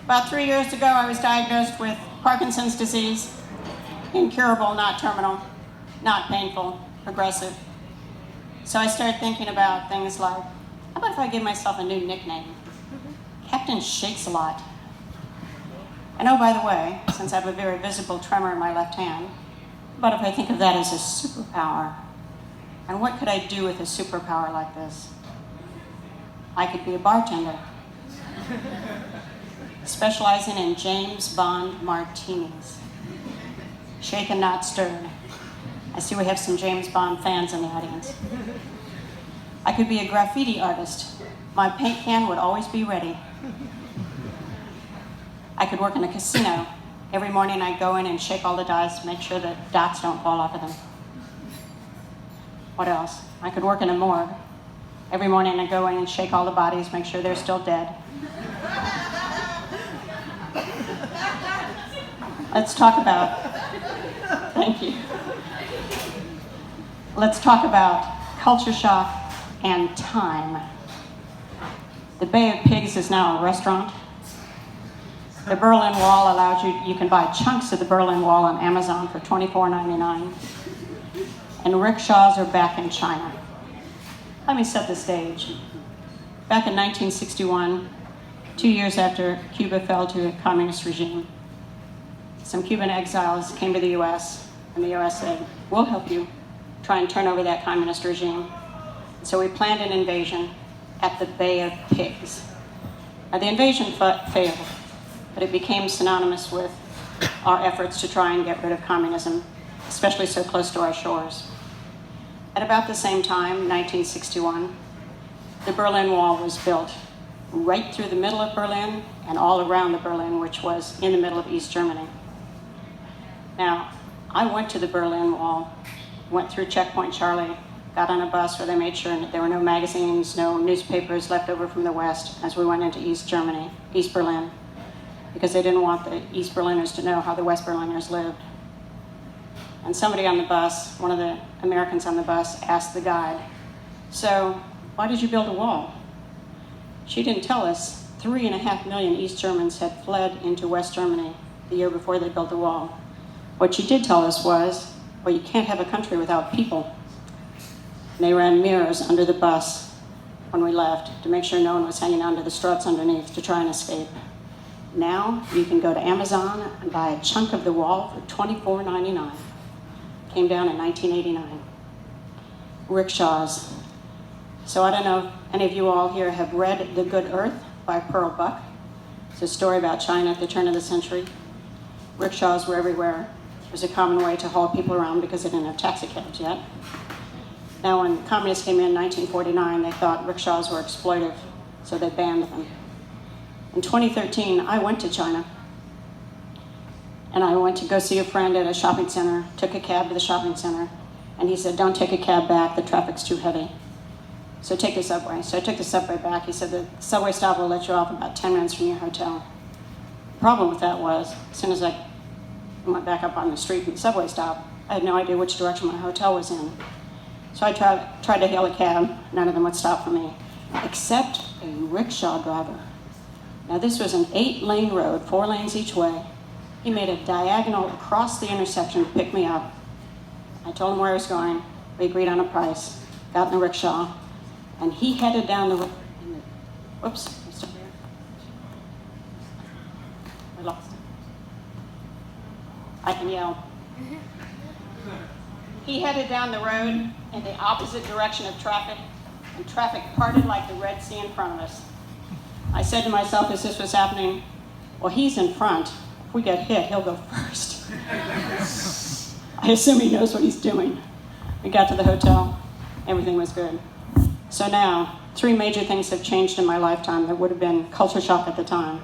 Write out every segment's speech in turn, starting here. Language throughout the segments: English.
About 3 years ago, I was diagnosed with Parkinson's disease. Incurable, not terminal, not painful, progressive. So I started thinking about things like, how about if I give myself a new nickname? Captain Shakes a Lot. And oh, by the way, since I have a very visible tremor in my left hand, how about if I think of that as a superpower? And what could I do with a superpower like this? I could be a bartender, specializing in James Bond martinis. Shaken, not stirred. I see we have some James Bond fans in the audience. I could be a graffiti artist. My paint can would always be ready. I could work in a casino. Every morning I'd go in and shake all the dice, make sure that dots don't fall off of them. What else? I could work in a morgue. Every morning I'd go in and shake all the bodies, make sure they're still dead. Let's talk about, thank you. Let's talk about culture shock and time. The Bay of Pigs is now a restaurant. The Berlin Wall allows you can buy chunks of the Berlin Wall on Amazon for $24.99. And rickshaws are back in China. Let me set the stage. Back in 1961, 2 years after Cuba fell to a communist regime, some Cuban exiles came to the US, and the US said, we'll help you try and turn over that communist regime. So we planned an invasion at the Bay of Pigs. Now, the invasion failed, but it became synonymous with our efforts to try and get rid of communism, especially so close to our shores. At about the same time, 1961, the Berlin Wall was built right through the middle of Berlin and all around the Berlin, which was in the middle of East Germany. Now, I went to the Berlin Wall, went through Checkpoint Charlie, got on a bus where they made sure that there were no magazines, no newspapers left over from the West as we went into East Germany, East Berlin, because they didn't want the East Berliners to know how the West Berliners lived. And somebody on the bus, one of the Americans on the bus, asked the guide, so why did you build a wall? She didn't tell us 3.5 million East Germans had fled into West Germany the year before they built the wall. What she did tell us was, well, you can't have a country without people. And they ran mirrors under the bus when we left to make sure no one was hanging onto the struts underneath to try and escape. Now you can go to Amazon and buy a chunk of the wall for $24.99. Came down in 1989. Rickshaws. So I don't know if any of you all here have read The Good Earth by Pearl Buck. It's a story about China at the turn of the century. Rickshaws were everywhere. It was a common way to haul people around because they didn't have taxi cabs yet. Now when communists came in 1949, they thought rickshaws were exploitive, so they banned them. In 2013, I went to China. And I went to go see a friend at a shopping center, took a cab to the shopping center, and he said, don't take a cab back, the traffic's too heavy. So take the subway. So I took the subway back. He said, the subway stop will let you off about 10 minutes from your hotel. The problem with that was, as soon as I went back up on the street from the subway stop, I had no idea which direction my hotel was in. So I tried to hail a cab. None of them would stop for me, except a rickshaw driver. Now this was an 8-lane road, 4 lanes each way. He made a diagonal across the intersection to pick me up. I told him where I was going. We agreed on a price. Got in the rickshaw, and he headed down the. Whoops, I'm still here. I lost him. I can yell. He headed down the road in the opposite direction of traffic, and traffic parted like the Red Sea in front of us. I said to myself as this was happening, well, he's in front. If we get hit, he'll go first. I assume he knows what he's doing. We got to the hotel. Everything was good. So now, 3 major things have changed in my lifetime that would have been culture shock at the time.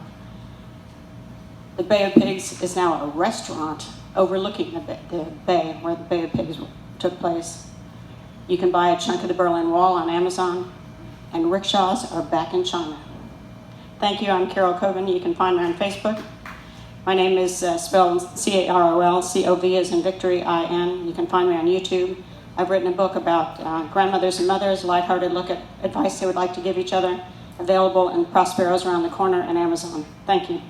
The Bay of Pigs is now a restaurant overlooking the bay where the Bay of Pigs took place. You can buy a chunk of the Berlin Wall on Amazon, and rickshaws are back in China. Thank you, I'm Carol Covin. You can find me on Facebook. My name is spelled Carol, C-O-V as in victory, I-N. You can find me on YouTube. I've written a book about grandmothers and mothers, lighthearted look at advice they would like to give each other, available in Prospero's around the corner and Amazon. Thank you.